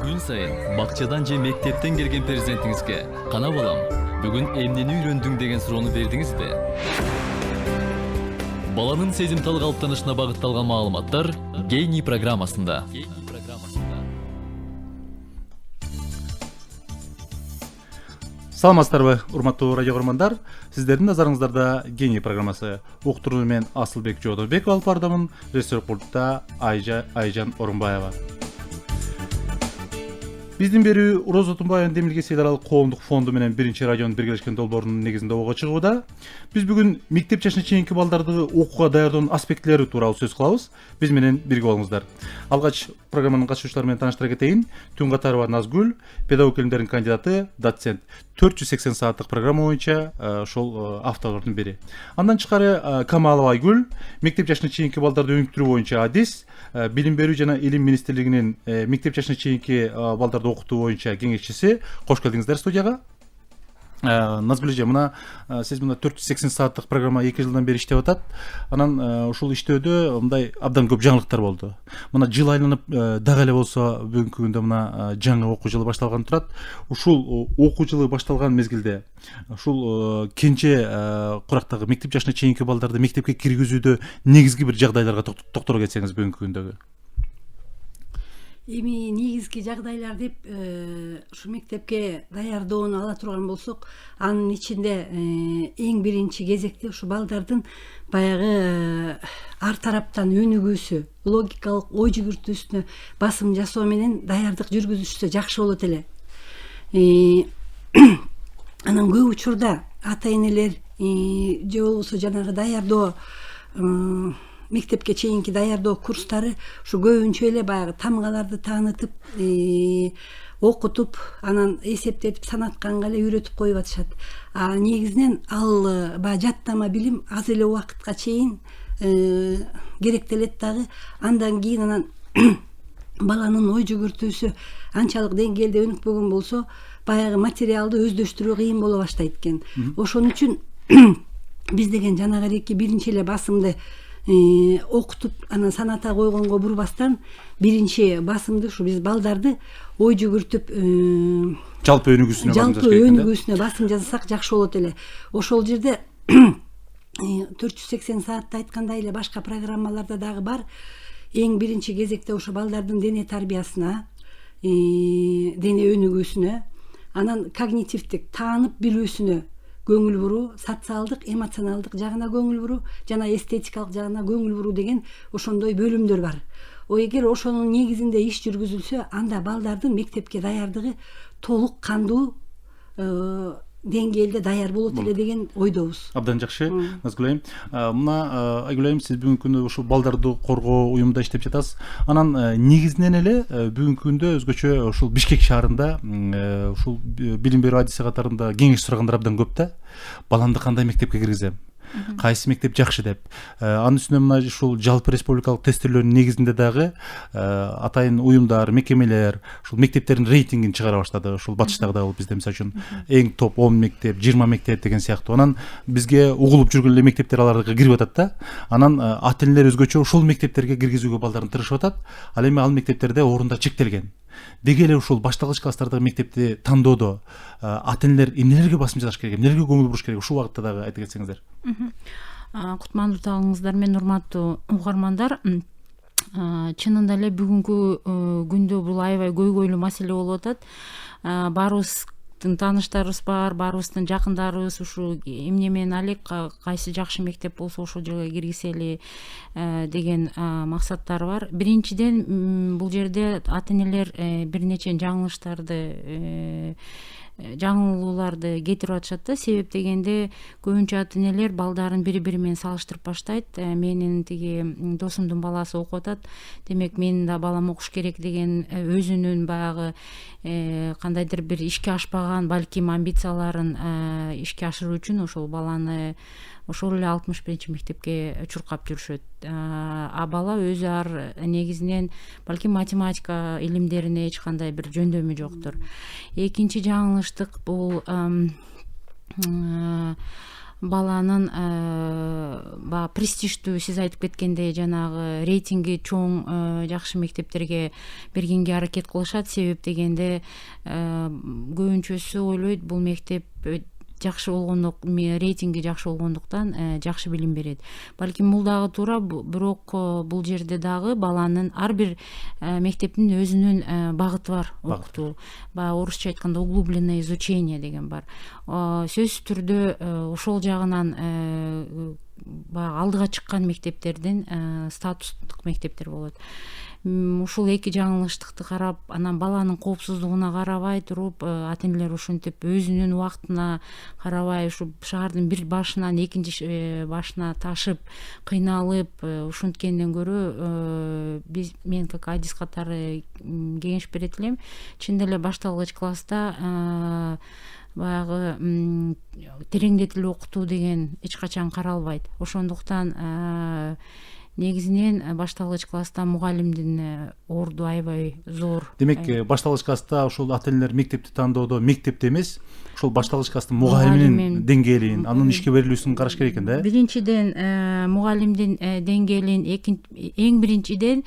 Күн сайын бакчадан же мектептен келген перзентиңизге кана балам, бүгүн эмнени үйрөндүң деген суроону бердиңизби? Баланын сезимтал калыптанышына багытталган маалыматтар Гений программасында. Саламатсыздарбы, урматтуу радио көрөрмандар. Сиздердин назарыңыздарда Гений программасы. Уктуруу мен Асылбек Жодобеков алып бардымын. Режиссер пультта Айжан Орунбаева. Биздин берүү Роза Тумбаеванын Демилге Сейил аралык коомдук фонду менен биринчи радионун биргелешкен долбоорунун негизинде ого чыгууда. Биз бүгүн мектеп жашына чейинки балдарды окууга даярдоонун аспектилери тууралуу сөз кылабыз. Биз менен бирге болуңуздар. Алгач программанын катышуучулары менен тааныштыра кетейин. Түнгатарова Назгүл, педагог илимдердин кандидаты, доцент. 480 сааттык программа боюнча ошол авторлордун бири. Андан тышкары Камалова Айгүл, мектеп жашына чейинки балдарды өнүктүрүү боюнча адис, билим берүү жана илим министрлигинин мектеп жашына чейинки балдарды окутуу боюнча кеңешчиси. Кош келдиңиздер студияга. Назгүл эже, мына сиз мына 480 сааттык программа 2 жылдан бери иштеп атат. Анан ушул иштөөдө мындай абдан көп жаңылыктар болду. Мына жыл айланып дагы эле болсо бүгүнкү күндө мына жаңы окуу жылы башталган турат. Ушул окуу жылы башталган мезгилде ушул кенже курактагы мектеп жашына чейинки балдарды мектепке киргизүүдө негизги бир жагдайларга токтоло кетсеңиз бүгүнкү күндөгү. Эми негизги жагдайлар деп ушу мектепке даярдоону ала турган болсок, анын ичинде эң биринчи кезекте ушу балдардын баягы ар тараптан өнүгүүсү, логикалык ой жүгүртүүсүнө басым жасоо менен даярдык жүргүзүшсө жакшы болот эле. Анан көп учурда ата энелер же болбосо жанагы даярдоо мектепке чейинки даярдоо курстары ушу көбүнчө эле баягы тамгаларды таанытып, окутуп, анан эсептетип, санатканга эле үйрөтүп коюп атышат. Негизинен ал баягы жаттама билим аз эле убакытка чейин керектелет дагы. Андан кийин анан баланын ой жүгүртүүсү анчалык деңгээлде өнүкпөгөн болсо, баягы материалды өздөштүрүү кыйын боло баштайт экен. Ошон үчүн биз деген жанагы биринчи эле басымды окутуп, анан саната койгонго бурбастан биринчи басымды ушу биз балдарды ой жүгүртүп, жалпы өнүгүүсүнө басым жасасак жакшы болот эле. Ошол жерде 480 саатты айткандай эле башка программаларда дагы бар. Эң биринчи кезекте ошо балдардын дене тарбиясына, дене өнүгүүсүнө, анан когнитивдик таанып билүүсүнө көңүл буруу, социалдык, эмоционалдык жагына көңүл буруу жана эстетикалык жагына көңүл буруу деген ошондой бөлүмдөр бар. Эгер ошонун негизинде иш жүргүзүлсө, анда балдардын мектепке даярдыгы толук кандуу деңгээлде даяр болот эле деген ойдобуз. Абдан жакшы, Назгүл айым. Мына Айгүл айым, сиз бүгүнкү күндө ушул балдарды коргоо уюмунда иштеп жатасыз. Анан негизинен эле бүгүнкү күндө өзгөчө ушул Бишкек шаарында ушул билим берүү адиси катарында кеңеш сурагандар абдан көп да. Баламды кандай мектепке киргизем? Кайсы мектеп жакшы деп. Анын үстүнө мына ушул жалпы республикалык тестирлөөнүн негизинде дагы атайын уюмдар, мекемелер ушул мектептердин рейтингин чыгара баштады. Ушул батыштагы да бизде мисалы үчүн эң топ 10 мектеп, 20 мектеп деген сыяктуу. Анан бизге угулуп жүргөн эле мектептер аларга кирип атат да. Анан ата энелер өзгөчө ушул мектептерге киргизүүгө балдарын тырышып атат. Ал эми ал мектептерде орундар чектелген. Деги эле ушул башталгыч класстардагы мектепти тандоодо ата энелер эмнелерге басым жасаш керек, эмнелерге көңүл буруш керек? Ушул багытта дагы айта кетсеңиздер. Кутмандуу тагыңыздар менен урматтуу угармандар, чынында эле бүгүнкү күндө бул аябай көйгөйлүү маселе болуп атат. Баарыбыздын тааныштарыбыз бар, баарыбыздын жакындарыбыз ушу эмне менен алек, кайсы жакшы мектеп болсо ошол жерге киргизели деген максаттары бар. Биринчиден бул жерде ата энелер бир нече жаңылууларды кетирип атышат да. Себеп дегенде көбүнчө ата энелер балдарын бири-бири менен салыштырып баштайт. Менин тиги досумдун баласы окуп атат, демек менин да балам окуш керек деген өзүнүн баягы кандайдыр бир ишке ашпаган балким амбицияларын ишке ашыруу үчүн ошол баланы ошол эле 61 мектепке чуркап жүрүшөт. Бала өзү ар негизинен балким математика илимдерине эч кандай бир жөндөмү жоктур. Экинчи жаңылыштык бул баланын баягы престиждүү, сиз айтып кеткендей жанагы рейтинги чоң жакшы мектептерге бергенге аракет кылышат. Себеп дегенде көбүнчөсү ойлойт бул мектеп жакшы рейтинги жакшы болгондуктан жакшы билим берет. Балким бул дагы туура, бирок бул жерде дагы баланын ар бир мектептин өзүнүн багыты бар, окутуу. Баягы орусча айтканда углубленное изучение деген бар. Сөзсүз түрдө ошол жагынан баягы алдыга чыккан мектептердин статустук мектептер болот. Ушул эки жаңылыштыкты карап, анан баланын коопсуздугуна карабай туруп, ата энелер ушинтип өзүнүн убактына карабай, ушу шаардын бир башынан экинчи башына ташып, кыйналып, ушинткенден көрө мен как адис катары кеңеш берет элем. Чын деле башталгыч класста баягы тереңдетилип окутуу деген эч качан каралбайт. Ошондуктан негизинен башталгыч класста мугалимдин орду аябай зор. Демек, башталгыч класста ошол ата энелер мектепти тандоодо мектепти эмес, ошол башталгыч класстын мугалиминин деңгээлин, анын ишке берилүүсүн караш керек экен да. Биринчиден мугалимдин деңгээлин, эң биринчиден,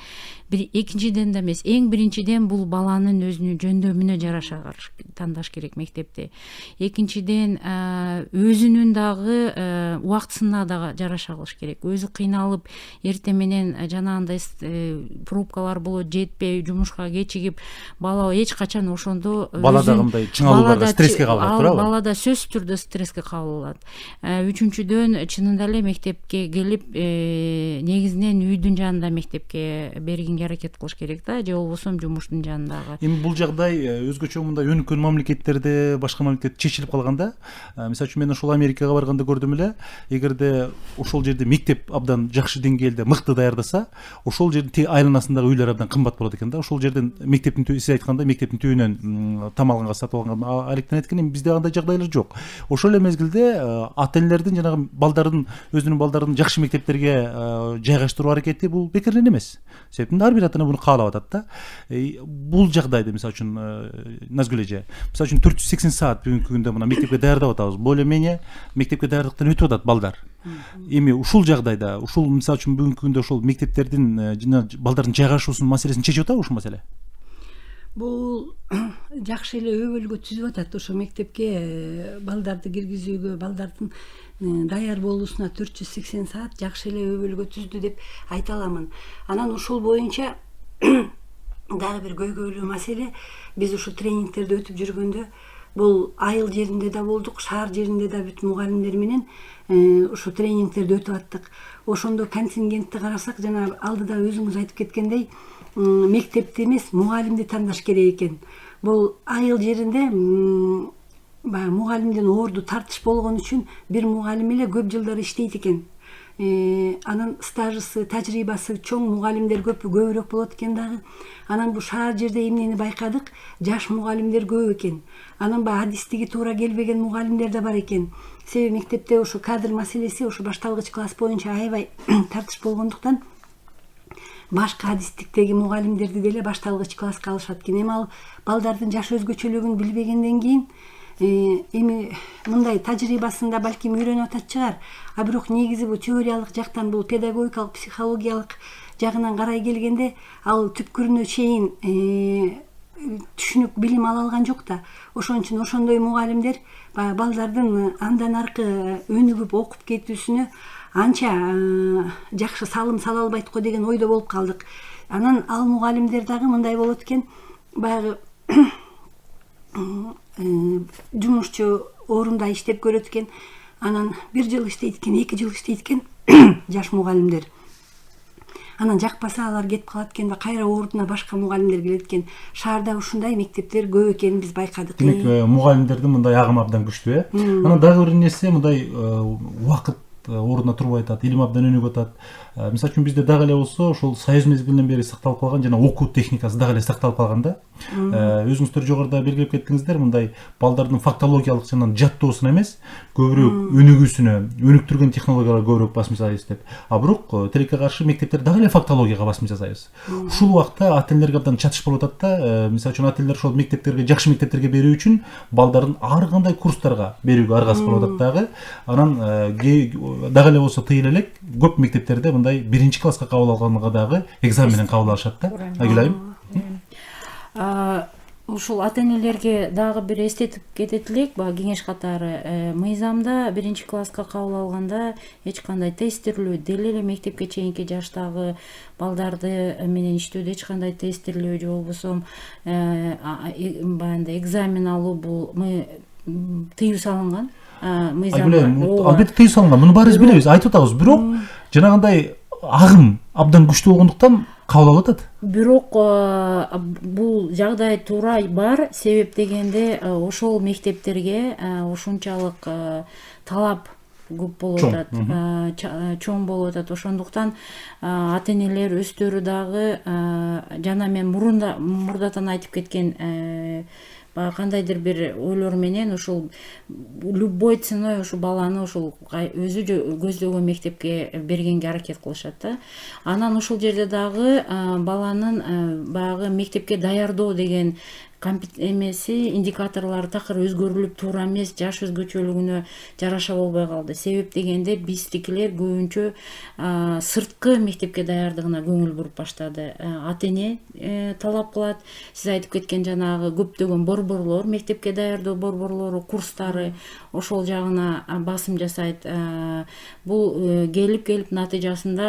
экинчиден да эмес, эң биринчиден бул баланын өзүнүн жөндөмүнө жараша тандаш керек мектепти. Экинчиден өзүнүн дагы убактысына дагы жараша кылыш керек. Өзү кыйналып, эртең менен жанагындай пробкалар болот, жетпей, жумушка кечигип, бала эч качан ошондо бала дагы мындай чыңалууларга, стресске кабылат, туурабы? Бала да сөзсүз түрдө стресске кабылат. Үчүнчүдөн, чынында эле мектепке келип, негизинен үйдүн жанында мектепке бергенге аракет кылыш керек да, же болбосо жумуштун жанындагы. Эми бул жагдай өзгөчө мындай өнүккөн мамлекеттерде, башка мамлекетте чечилип калганда, мисалы үчүн мен ошол Америкага барганда көрдүм эле, эгерде ошол жерде мектеп абдан жакшы деңгээлде мыкты даярдаса, ошол жердин айланасындагы үйлөр абдан кымбат болот экен да. Ошол жерден мектептин сиз айткандай мектептин түбүнөн тамалганга сатып алганга алектенет экен. Эми бизде андай жагдайлар жок. Ошол эле мезгилде ата энелердин жанагы балдардын өзүнүн балдарын жакшы мектептерге жайгаштыруу аракети бул бекерден эмес. Себептен ар бир ата эне буну каалап атат да. Бул жагдайды мисалы үчүн Назгүл эже, мисалы үчүн 480 саат бүгүнкү күндө мына мектепке даярдап атабыз. Более-менее мектепке даярдыктан өтүп атат балдар. Эми ушул жагдайда, ушул мисалы үчүн бүгүнкү күндө ошол мектептердин жана балдардын жайгашуусунун маселесин чечип атабы ушул маселе? Бул жакшы эле өбөлгө түзүп атат. Ошо мектепке балдарды киргизүүгө, балдардын даяр болуусуна 480 саат жакшы эле өбөлгө түздү деп айта аламын. Анан ушул боюнча дагы бир көйгөйлүү маселе, биз ушу тренингтерди өтүп жүргөндө бул айыл жеринде да болдук, шаар жеринде да бүт мугалимдер менен ушу тренингтерди өтүп аттык. Ошондо контингентти карасак, жана алдыда өзүңүз айтып кеткендей, мектепти эмес, мугалимди тандаш керек экен. Бул айыл жеринде баягы мугалимдин орду тартыш болгон үчүн бир мугалим эле көп жылдар иштейт экен. Анын стажысы, тажрыйбасы чоң мугалимдер көбүрөөк болот экен дагы. Анан бул шаар жерде эмнени байкадык? Жаш мугалимдер көп экен. Анан баягы адистиги туура келбеген мугалимдер да бар экен. Себеби мектепте ушу кадр маселеси ушу башталгыч класс боюнча аябай тартыш болгондуктан башка адистиктеги мугалимдерди деле башталгыч класска алышат экен. Эми ал балдардын жаш өзгөчөлүгүн билбегенден кийин эми мындай тажрыйбасында балким үйрөнүп атат чыгар. А бирок негизи бул теориялык жактан, бул педагогикалык, психологиялык жагынан карай келгенде ал түпкүрүнө чейин түшүнүк билим ала алган жок да. Ошон үчүн ошондой мугалимдер балдардын андан аркы өнүгүп окуп кетүүсүнө анча жакшы салым сала албайт го деген ойдо болуп калдык. Анан ал мугалимдер дагы мындай болот экен, баягы жумушчу орунда иштеп көрөт экен, анан 1 жыл иштейт экен, 2 жыл иштейт экен жаш мугалимдер. Анан жакпаса алар кетип калат экен да, кайра ордуна башка мугалимдер келет экен. Шаарда ушундай мектептер көп экенин биз байкадык. Демек, мугалимдердин мындай агымы абдан күчтүү, Анан дагы бир нерсе, мындай убакыт ордуна турбай атат, илим абдан өнүгүп атат. Мисалы үчүн бизде дагы эле болсо ошол союз мезгилинен бери сакталып калган жана окуу техникасы дагы эле сакталып калган да. Өзүңүздөр жогоруда белгилеп кеттиңиздер, мындай балдардын фактологиялык жана жаттоосуна эмес, көбүрөөк өнүгүүсүнө, өнүктүргөн технологияларга көбүрөөк басым жасайбыз деп. А бирок тилекке каршы мектептерде дагы эле фактологияга басым жасайбыз. Ушул убакта ата энелерге абдан чатыш болуп атат да. Мисалы үчүн ата энелер ошол мектептерге, жакшы мектептерге берүү үчүн балдарын ар кандай курстарга берүүгө аргасыз болуп атат дагы. Анан дагы эле болсо тыйыла элек, көп мектептерде мындай 1-класска кабыл алганга дагы экзамен менен кабыл алышат да. Айгүл айым. Ушул ата энелерге дагы бир эстетип кетет элек, баягы кеңеш катары мыйзамда 1-класска кабыл алганда эч кандай тестирлөө, деле эле мектепке чейинки жаштагы балдарды менен иштөөдө эч кандай тестирлөө же болбосо баягындай экзамен алуу бул тыюу салынган мыйзамда. Албетте тыюу салынган, муну баарыбыз билебиз, айтып атабыз. Бирок жанагындай агым абдан күчтүү болгондуктан кабыл алып атат. Бирок бул жагдай туура бар, себеп дегенде ошол мектептерге ушунчалык талап көп болуп атат, чоң болуп атат. Ошондуктан ата энелер өздөрү дагы жана мен мурдатан айтып кеткен кандайдыр бир ойлор менен ушул любой ценой ушу баланы ушул өзү көздөгөн мектепке бергенге аракет кылышат да. Анан ушул жерде дагы баланын баягы мектепке даярдоо деген индикаторлор такыр өзгөрүлүп туура эмес, жаш өзгөчөлүгүнө жараша болбой калды. Себеп дегенде биздикилер көбүнчө сырткы мектепке даярдыгына көңүл буруп баштады. Ата эне талап кылат. Сиз айтып кеткен жанагы көптөгөн борборлор, мектепке даярдоо борборлору, курстары ошол жагына басым жасайт. Бул келип натыйжасында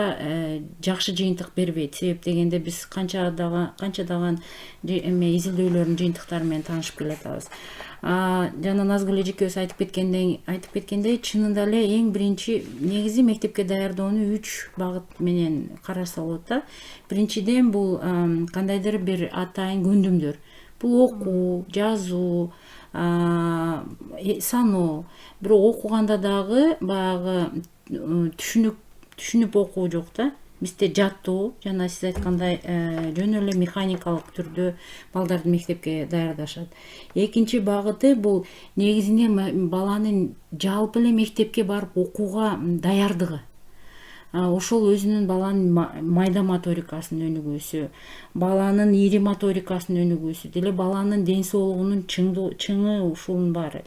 жакшы жыйынтык бербейт. Себеп дегенде биз канча даган изилдөөлөрдүн жыйынтыктары менен таанышып келатабыз. Жана Назгүл эжекебиз айтып кеткендей, чынында эле эң биринчи негизи мектепке даярдоону 3 багыт менен караса болот да. Биринчиден бул кандайдыр бир атайын көндүмдөр. Бул окуу, жазуу, саноо. Бирок окуганда дагы баягы түшүнүп окуу жок да. Бизде жаттоо жана сиз айткандай жөн эле механикалык түрдө балдарды мектепке даярдашат. Экинчи багыты бул негизинен баланын жалпы эле мектепке барып окууга даярдыгы. Ошол өзүнүн баланын майда моторикасынын өнүгүүсү, баланын ири моторикасынын өнүгүүсү, деле баланын ден соолугунун чыңы ушунун баары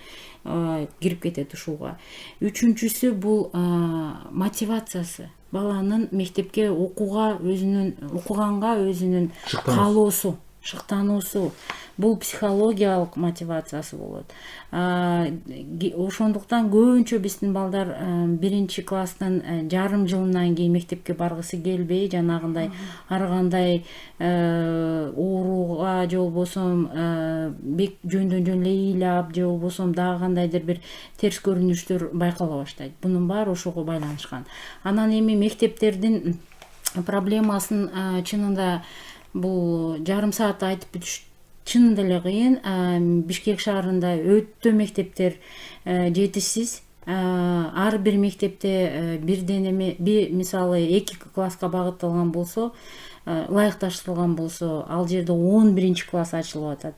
кирип кетет ушуга. Үчүнчүсү бул мотивациясы. Баланын мектепке окуганга өзүнүн каалоосу, шыктануусу. Бул психологиялык мотивациясы болот. Ошондуктан көбүнчө биздин балдар 1-класстын жарым жылынан кийин мектепке баргысы келбей, жанагындай ар кандай ооруга же болбосо жөндөн жөн эле ыйлап же болбосо дагы кандайдыр бир терс көрүнүштөр байкала баштайт. Бунун баары ошого байланышкан. Анан эми мектептердин проблемасын чынында бул жарым саатта айтып бүтүш чынында эле кыйын. Бишкек шаарында өтө мектептер жетишсиз. Ар бир мектепте бирден эме, мисалы 2 класска багытталган болсо, ылайыкташтырылган болсо, ал жерде 11-класс ачылып атат.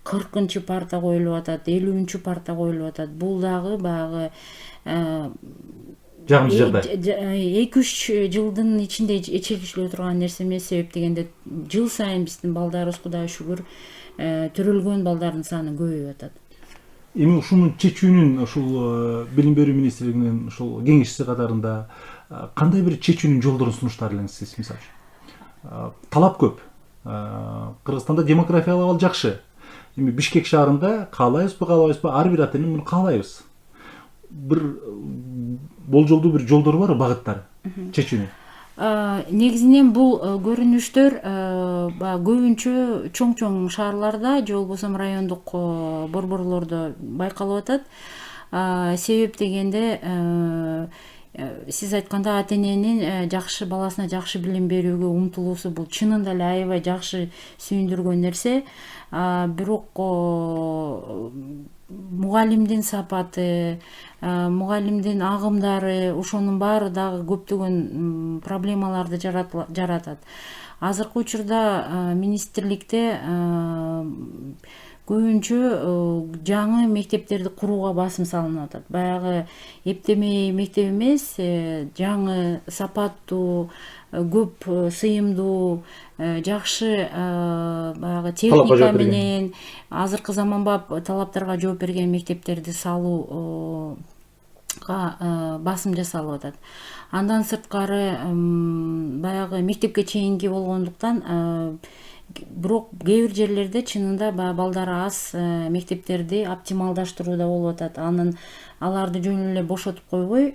40 парта коюлуп атат, 50 парта коюлуп атат. Бул дагы баягы жагымсыз жагдай. 2-3 жылдын ичинде чечиле турган нерсе эмес. Себеп дегенде жыл сайын биздин балдарыбыз Кудайга шүгүр төрөлгөн балдардын саны көбөйүп атат. Эми ушунун чечүүнүн ушул билим берүү министрлигинин ушул кеңешчиси катарында кандай бир чечүүнүн жолдорун сунуштар элеңиз сиз, мисалы? Талап көп. Кыргызстанда демографиялык абал жакшы. Эми Бишкек шаарында каалайбызбы, ар бир ата эне муну каалайбыз. Бир болжолдуу бир жолдору бар, багыттары чечүүнүн. Негизинен бул көрүнүштөр көбүнчө чоң шаарларда же болбосо райондук борборлордо байкалып атат. Себеп дегенде сиз айткандай ата эненин баласына жакшы билим берүүгө умтулуусу бул чынында эле аябай жакшы сүйүндүргөн нерсе. Бирок мугалимдин сапаты, мугалимдин агымдары, ошонун баары дагы көптөгөн проблемаларды жаратат. Азыркы учурда министрликте көбүнчө жаңы мектептерди курууга басым салынып атат. Баягы эптемей мектеп эмес, жаңы, сапаттуу, көп сыйымдуу, жакшы баягы техника менен азыркы заманбап талаптарга жооп берген мектептерди салууга басым жасалып атат. Андан сырткары баягы мектепке чейинки болгондуктан бирок кээ бир жерлерде чынында баягы балдары аз мектептерди оптималдаштырууда болуп атат. Аларды жөн эле бошотуп койбой,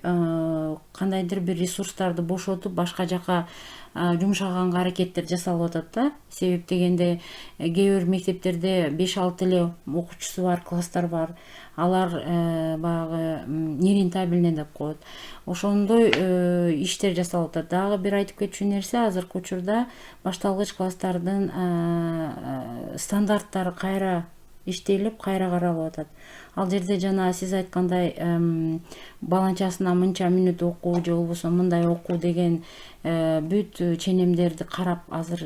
кандайдыр бир ресурстарды бошотуп башка жака жумшаганга аракеттер жасалып атат да. Себеп дегенде кээ бир мектептерде 5-6 эле окуучусу бар класстар бар. Алар баягы нерентабельный деп коет. Ошондой иштер жасалып атат. Дагы бир айтып кетчү нерсе, азыркы учурда башталгыч класстардын стандарттары кайра иштелип, кайра каралып атат. Ал жерде жана сиз айткандай баланчасына мынча мүнөт окуу же болбосо мындай окуу деген бүт ченемдерди карап азыр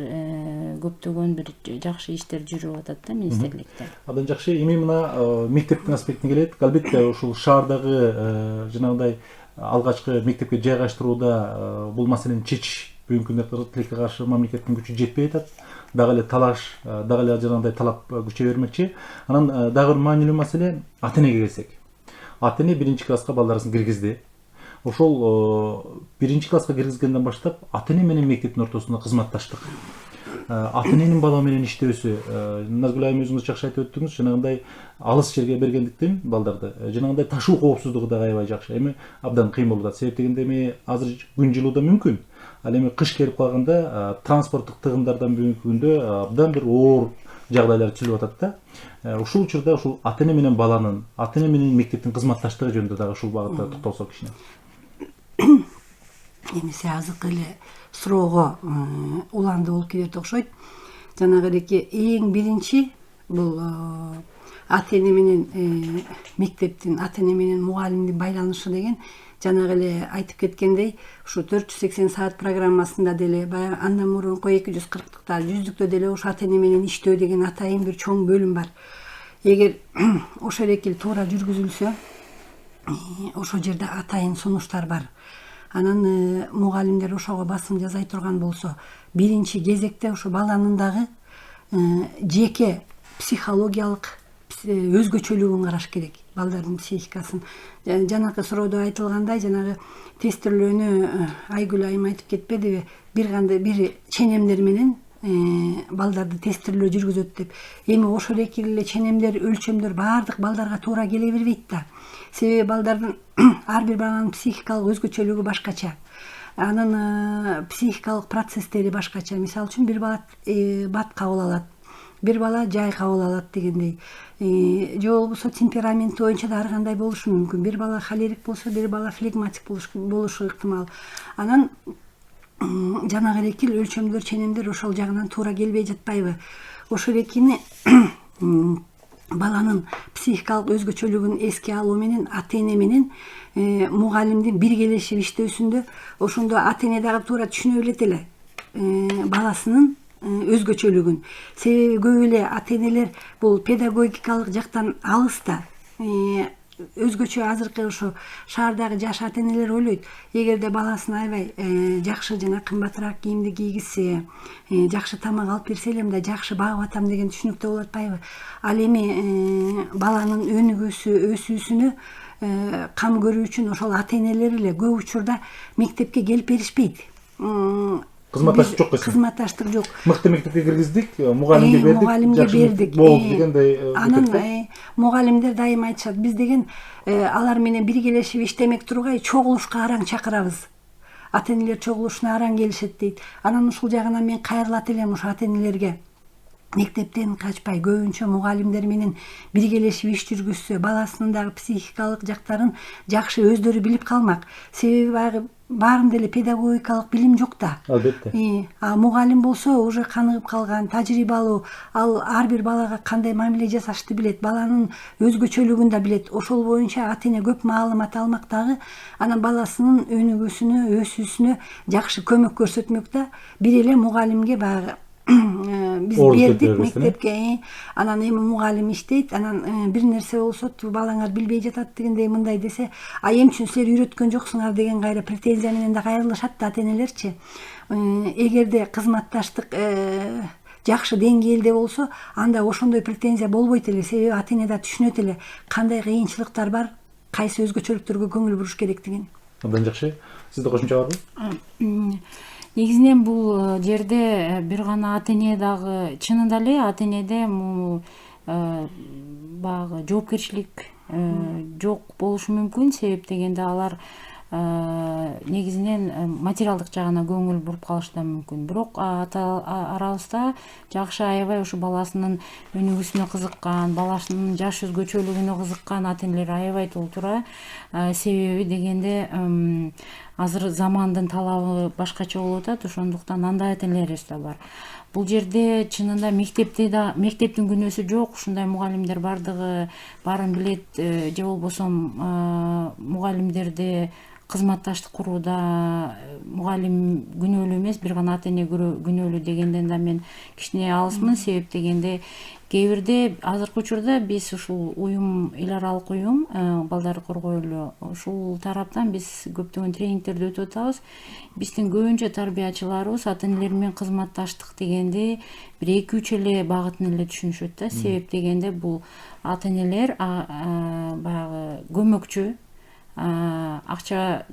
көптөгөн бир жакшы иштер жүрүп атат да министрликте. Абдан жакшы. Эми мына мектептин аспектине келет. Албетте ушул шаардагы жанагындай алгачкы мектепке жайгаштырууда бул маселени чечиш бүгүнкү күндө тилекке каршы мамлекеттин күчү жетпей атат. Дагы эле талаш, дагы эле жанагындай талап күчөй бермекчи. Анан дагы бир маанилүү маселе ата-энеге келсек. Ата-эне 1-класска балдарын киргизди. Ошол 1-класска киргизгенден баштап ата-эне менен мектептин ортосунда кызматташтык. Ата-эненин бала менен иштөөсү, Назгүл айым өзүңүз жакшы айтып өттүңүз, жанагындай алыс жерге бергендиктен балдарды жанагындай ташуу коопсуздугу да аябай жакшы. Эми абдан кыйын болуп атат. Себеп дегенде эми азыр күн жылууда мүмкүн. Ал эми кыш келип калганда транспорттук тыгындардан бүгүнкү күндө абдан бир оор жагдайлар түзүлүп атат да. Ушул учурда ушул ата-эне менен баланын, ата-эне менен мектептин кызматташтыгы жөнүндө дагы ушул багытта токтолсок кичине. Эми сиз азыркы эле суроого уланды болуп кетет окшойт. Жанагы эки эң биринчи бул ата-эне менен мектептин, ата-эне менен мугалимдин байланышы деген жанагы эле айтып кеткендей, ушу 480 саат программасында деле баягы андан мурунку 240-тыкта 100-дүктө деле ушу ата-эне менен иштөө деген атайын бир чоң бөлүм бар. Эгер ошол эки туура жүргүзүлсө, ошол жерде атайын сунуштар бар. Анан мугалимдер ошого басым жасай турган болсо, биринчи кезекте ошо баланын дагы жеке психологиялык өзгөчөлүгүн караш керек. Балдардын психикасын. Жанакы суроодо айтылгандай, жанагы тестирлөөнү Айгүл айым айтып кетпедиби? Бир ченемдер менен балдарды тестирлөө жүргүзөт деп. Эми ошол эки эле ченемдер, өлчөмдөр баардык балдарга туура келе бербейт да. Себеби балдардын ар бир баланын психикалык өзгөчөлүгү башкача. Анын психикалык процесстери башкача. Мисалы үчүн бир бала бат кабыл алат, бир бала жай кабыл алат дегендей. Же болбосо темпераменти боюнча да ар кандай болушу мүмкүн. Бир бала холерик болсо, бир бала флегматик болушу ыктымал. Анан жанагы эки өлчөмдөр, ченемдер ошол жагынан туура келбей жатпайбы? Ошол экини баланын психикалык өзгөчөлүгүн эске алуу менен ата-эне менен мугалимдин биргелешип иштөөсүндө ошондо ата-эне дагы туура түшүнө билет эле баласынын өзгөчөлүгүн. Себеби көп эле ата-энелер бул педагогикалык жактан алыс да. Өзгөчө азыркы ушу шаардагы жаш ата-энелер ойлойт, эгерде баласына аябай жакшы жана кымбатыраак кийимди кийгизсе, жакшы тамак алып берсе эле мындай жакшы багып атам деген түшүнүктө болуп атпайбы? Ал эми баланын өсүүсүнө кам көрүү үчүн ошол ата-энелер эле көп учурда мектепке келип беришпейт. Кызматташтык жок эсен. Кызматташтык жок. Мыкты мектепке киргиздик, мугалимге бердик. Болду дегендей. Анан мугалимдер дайым айтышат, биз деген алар менен биргелешип иштемек тургай чогулушка араң чакырабыз. Ата-энелер чогулушуна араң келишет дейт. Анан ушул жагынан мен кайрылат элем ушу ата-энелерге. мектептен качпай көбүнчө мугалимдер менен биргелешип иш жүргүзсө баласынын дагы психикалык жактарын жакшы өздөрү билип калмак. Себеби баягы баарында эле педагогикалык билим жок да. Албетте. А мугалим болсо уже каныгып калган, тажрыйбалуу, ал ар бир балага кандай мамиле жасашты билет, баланын өзгөчөлүгүн да билет. Ошол боюнча ата эне көп маалымат алмак дагы, анан баласынын өнүгүүсүнө, өсүүсүнө жакшы көмөк көрсөтмөк да. Бир эле мугалимге баягы биз бердик мектепке, анан эми мугалим иштейт, анан бир нерсе болсо балаңар билбей жатат дегендей мындай десе, а эмне үчүн силер үйрөткөн жоксуңар деген кайра претензия менен да кайрылышат да ата энелерчи. Эгерде кызматташтык жакшы деңгээлде болсо, анда ошондой претензия болбойт эле, себеби ата эне да түшүнөт эле кандай кыйынчылыктар бар, кайсы өзгөчөлүктөргө көңүл буруш керектигин. Абдан жакшы. Сизде кошумча барбы? Негизинен бул жерде бир гана ата эне дагы, чынында эле ата энеде баягы жоопкерчилик жок болушу мүмкүн. Себеп дегенде алар негизинен материалдык жагына көңүл буруп калышы да мүмкүн. Бирок арабызда жакшы аябай ушу баласынын өнүгүүсүнө кызыккан, баласынын жаш өзгөчөлүгүнө кызыккан ата энелер аябай толтура. Себеби дегенде азыр замандын талабы башкача болуп атат, ошондуктан андай ата энелерибиз да бар. Бул жерде чынында мектептин күнөөсү жок, ушундай мугалимдер баарын билет, же болбосо мугалимдерди кызматташтык курууда мугалим күнөөлүү эмес, бир гана ата эне күнөөлүү дегенден да мен кичине алысмын. Себеп дегенде кээ бирде азыркы учурда биз ушул уюм, эл аралык уюм, балдарды коргойлу, ушул тараптан биз көптөгөн тренингтерди өтүп атабыз. Биздин көбүнчө тарбиячыларыбыз ата энелер менен кызматташтык дегенди бир 2-3 эле багытын эле түшүнүшөт да. Себеп дегенде бул ата энелер баягы көмөкчү, акча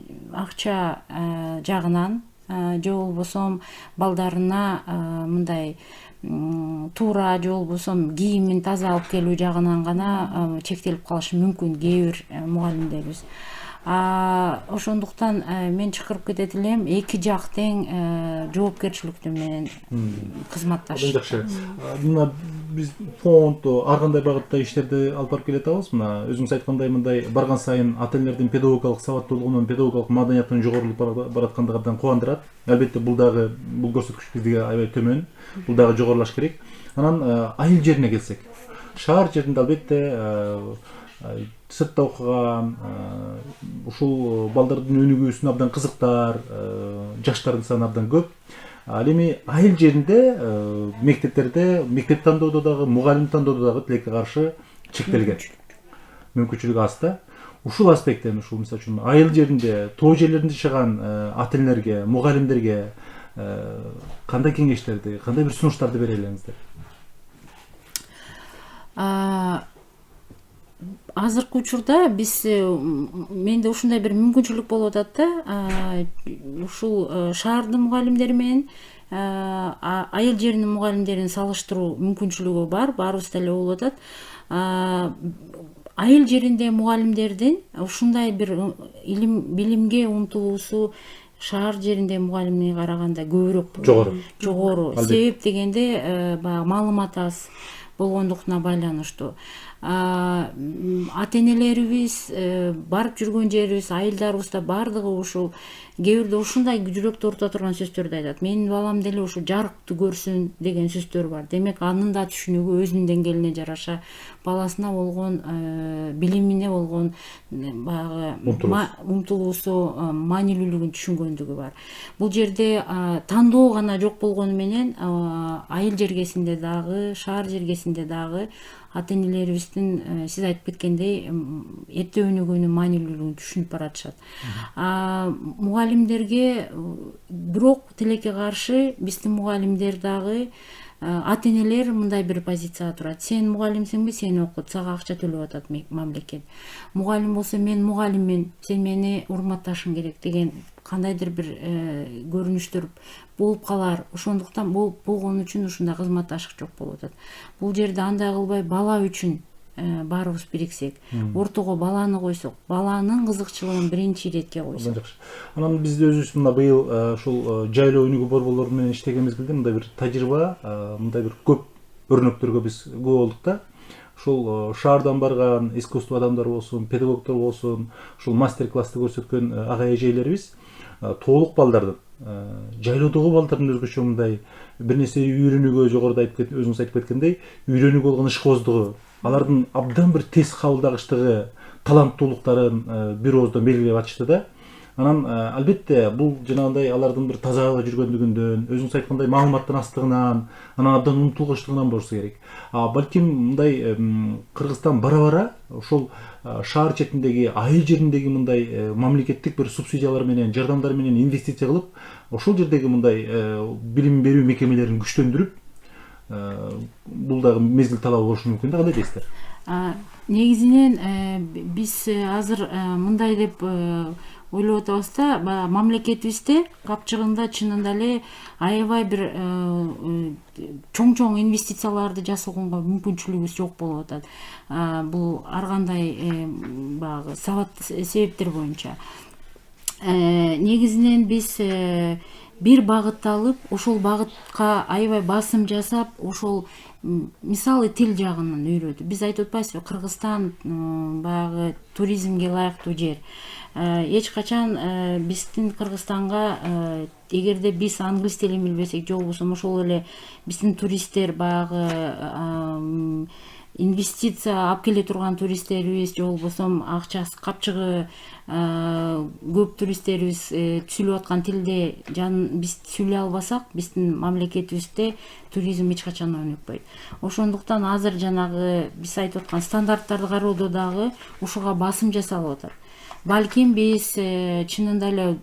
жагынан, же болбосо балдарына мындай туура, же болбосо кийимин таза алып келүү жагынан гана чектелип калышы мүмкүн кээ бир мугалимдерибиз. Ошондуктан мен чакырып кетет элем, эки жак тең жоопкерчиликтүү менен кызматташ. Жакшы. Мына биз фонд ар кандай багытта иштерди алып барып келатабыз. Мына өзүңүз айткандай мындай барган сайын ата энелердин педагогикалык сабаттуулугунун, педагогикалык маданиятынын жогорулуп бараткандыгы абдан кубандырат. Албетте бул көрсөткүч бизге аябай төмөн. Бул дагы жогорулаш керек. Анан айыл жерине келсек, шаар жеринде албетте сыртта окуган, ушул балдардын өнүгүүсүнө абдан кызыктар, жаштардын саны абдан көп. Ал эми айыл жеринде мектеп тандоодо дагы, мугалим тандоодо дагы тилекке каршы чектелген. Мүмкүнчүлүк аз да. Ушул аспекттен, ушул мисалы үчүн айыл жеринде, тоо жерлеринде жашаган ата энелерге, мугалимдерге кандай кеңештерди, кандай бир сунуштарды бере элеңиздер? Азыркы учурда менде ушундай бир мүмкүнчүлүк болуп атат да. Ушул шаардын мугалимдери менен айыл жеринин мугалимдерин салыштыруу мүмкүнчүлүгү бар, баарыбызда эле болуп атат. Айыл жеринде мугалимдердин ушундай бир билимге умтулуусу шаар жеринде мугалимге караганда көбүрөөк жогору. Себеп дегенде баягы маалымат аз болгондугуна байланыштуу. Ата энелерибиз, барып жүргөн жерибиз, айылдарыбызда баардыгы ушул кээ бирде ушундай жүрөктү оорута турган сөздөрдү айтат. Менин балам деле ушу жарыктуу көрсүн деген сөздөр бар. Демек анын да түшүнүгү өзүнүн деңгээлине жараша баласына болгон билимине болгон баягы умтулуусу, маанилүүлүгүн түшүнгөндүгү бар. Бул жерде тандоо гана жок болгону менен айыл жергесинде дагы, шаар жергесинде дагы ата энелерибиздин сиз айтып кеткендей эрте өнүгүүнүн маанилүүлүгүн түшүнүп баратышат. Мугалимдерге бирок тилекке каршы биздин мугалимдер дагы ата энелер мындай бир позицияга турат. Сен мугалимсиңби, сени окут, сага акча төлөп атат мамлекет. Мугалим болсо мен мугалиммин, сен мени урматташың керек деген кандайдыр бир көрүнүштөр болуп калар. Ошондуктан болгон үчүн ушундай кызматташтык жок болуп атат. Бул жерде андай кылбай бала үчүн баарыбыз бириксек, ортого баланы койсок, баланын кызыкчылыгын биринчи иретке койсок. Анан биз өзүбүз мына быйыл ушул жайлоо өнүгүү борборлору менен иштеген мезгилде мындай бир тажрыйба, мындай бир көп өрнөктөргө биз күбө болдук да. Ушул шаардан барган искусство адамдары болсун, педагогдор болсун, ушул мастер классты көрсөткөн ага эжелерибиз толук балдардын, жайлоодогу балдардын өзгөчө мындай бир нерсе үйрөнүүгө, жогоруда өзүңүз айтып кеткендей, үйрөнүүгө болгон ишкооздугу, алардын абдан бир тез кабылдагычтыгы, таланттуулуктарын бир ооздон белгилеп атышты да. Анан албетте бул жанагындай алардын бир таза жүргөндүгүндөн, өзүңүз айткандай маалыматтын астыгынан, анан абдан унутулгучтугунан болушу керек. Балким мындай Кыргызстан бара-бара ошол шаар четиндеги, айыл жериндеги мындай мамлекеттик бир субсидиялар менен, жардамдар менен инвестиция кылып, ошол жердеги мындай билим берүү мекемелерин күчтөндүрүп, бул дагы мезгил талабы болушу мүмкүн да, кандай дейсиздер? Негизинен биз азыр мындай деп ойлоп атабыз да, мамлекетибизде капчыгында чынында эле аябай бир чоң инвестицияларды жасоого мүмкүнчүлүгүбүз жок болуп атат. Бул ар кандай баягы себептер боюнча. Негизинен биз бир багытты алып, ошол багытка аябай басым жасап, ошол мисалы тил жагынан үйрөтүп. Биз айтып атпайсызбы, Кыргызстан баягы туризмге ылайыктуу жер. Эч качан биздин Кыргызстанга эгерде биз англис тилин билбесек, же болбосо ошол эле биздин туристтер баягы инвестиция алып келе турган туристтерибиз, же болбосо акчасы капчыгы көп туристтерибиз сүйлөп аткан тилде биз сүйлөй албасак, биздин мамлекетибизде туризм эч качан өнүкпөйт. Ошондуктан азыр жанагы биз айтып аткан стандарттарды кароодо дагы ушуга басым жасалып атат. Балким биз чынында эле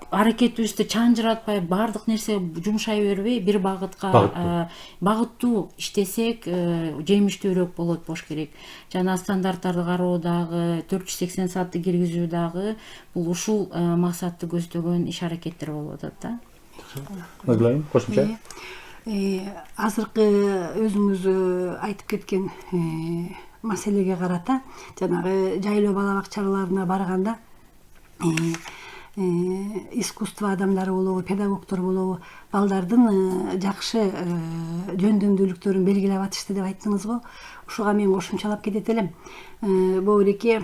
аракетибизди чанжыратпай, баардык нерсе жумшай бербей, бир багытка багыттуу иштесек, жемиштүүрөөк болот болуш керек. Жана стандарттарды кароо дагы, 480 саатты киргизүү дагы бул ушул максатты көздөгөн иш аракеттер болуп атат да. Назгүл, кошумча. Азыркы өзүңүз айтып кеткен маселеге карата, жанагы жайлоо бала бакчаларына барганда искусство адамдары болобу, педагогдор болобу, балдардын жакшы жөндөмдүүлүктөрүн белгилеп атышты деп айттыңыз го. Ушуга мен кошумчалап кетет элем. Бөбүреке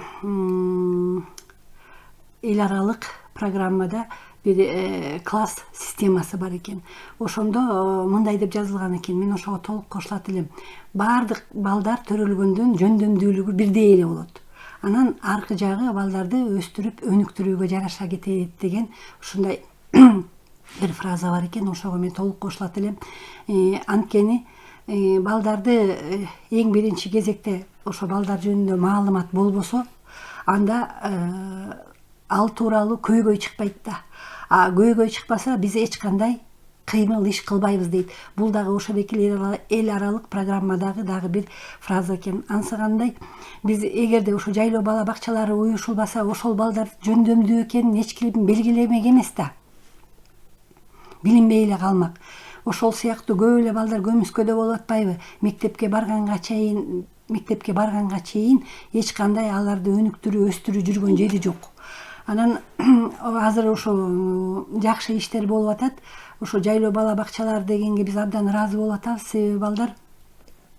эл аралык программада бир класс системасы бар экен. Ошондо мындай деп жазылган экен, мен ошого толук кошулат элем. Баардык балдар төрөлгөндөн жөндөмдүүлүгү бирдей эле болот. Анан аркы жагы балдарды өстүрүп, өнүктүрүүгө жараша кетет деген ушундай бир фраза бар экен. Ошого мен толук кошулат элем. Анткени балдарды эң биринчи кезекте ошо балдар жөнүндө маалымат болбосо, анда ал тууралуу көйгөй чыкпайт да. Көйгөй чыкпаса, биз эч кандай кыймыл иш кылбайбыз дейт. Бул дагы ошодоки эл аралык программадагы дагы бир фраза экен. Ансыгандай биз эгерде ошо жайлоо бала бакчалары уюшулбаса, ошол балдар жөндөмдүү экенин эч ким белгилемек эмес да. Билинбей эле калмак. Ошол сыяктуу көп эле балдар көмүскөдө болуп атпайбы? Мектепке барганга чейин эч кандай аларды өнүктүрүү, өстүрүү жүргөн жери жок. Анан азыр ошо жакшы иштер болуп атат. Ошо жайлоо бала бакчалар дегенге биз абдан ыраазы болуп атабыз. Себеби балдар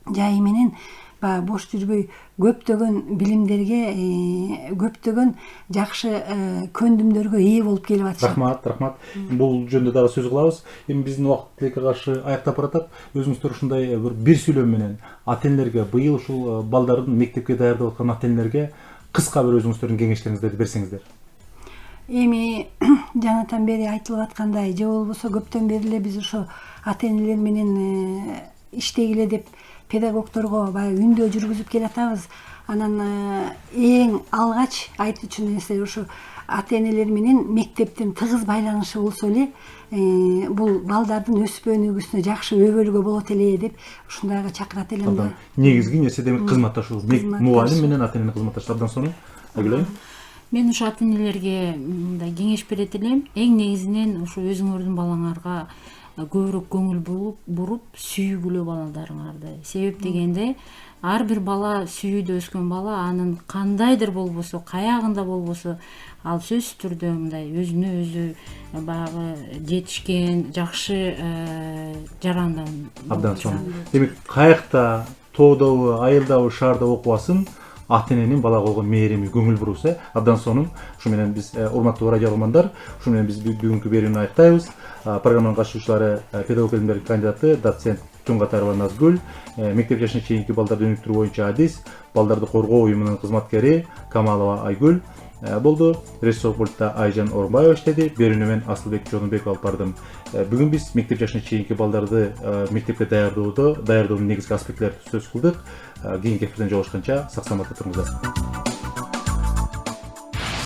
жайы менен бош жүрбөй көптөгөн билимдерге, көптөгөн жакшы көндүмдөргө ээ болуп келип атышат. Рахмат. Бул жөнүндө дагы сөз кылабыз. Эми биздин убакыт тилекке каршы аяктап баратат. Өзүңүздөр ушундай бир сүйлөм менен ата-энелерге, быйыл ушул балдардын мектепке даярдап аткан ата-энелерге кыска бир өзүңүздөрдүн кеңештериңиздерди берсеңиздер. Эми жанатан бери айтылып аткандай, же болбосо көптөн бери эле биз ошо ата-энелер менен иштегиле деп педагогдорго баягы үндөө жүргүзүп келатабыз. Анан эң алгач айтуучу нерсе ошо ата-энелер менен мектептин тыгыз байланышы болсо эле, бул балдардын өсүп өнүгүүсүнө жакшы өбөлгө болот эле деп ушундайга чакырат элем да. Негизги нерсе демек кызматташуу. Мугалим менен ата-эне кызматташат. Абдан сонун. Агылайм. Мен ушу ата-энелерге мындай кеңеш берет элем. Эң негизинен ушу өзүңөрдүн балаңарга көбүрөөк көңүл буруп сүйгүлө балдарыңарды. Себеп дегенде ар бир бала, сүйүүдө өскөн бала, анын кандайдыр болбосо, каягында болбосо, ал сөзсүз түрдө мындай өзүнө өзү баягы жетишкен, жакшы жарандан Абдан сонун. Демек, каякта, тоодобу, айылдабы, шаарда окубасын, ата эненин балага болгон мээрими, көңүл буруусу абдан сонун. Ушу менен биз урматтуу радио угармандар, ушу менен биз бүгүнкү берүүнү аяктайбыз. Программанын катышуучулары педагог илимдердин кандидаты, доцент Туңгатарова Назгүл, мектеп жашына чейинки балдарды өнүктүрүү боюнча адис, балдарды коргоо уюмунун кызматкери Камалова Айгүл болду. Режиссер пультта Айжан Орунбаева иштеди. Берүүнү мен Асылбек Жонубеков алып бардым. Бүгүн биз мектеп жашына чейинки балдарды мектепке даярдоонун негизги аспектлерин сөз кылдык. Кийинки эфирден жолугушканча сак саламатта туруңуздар.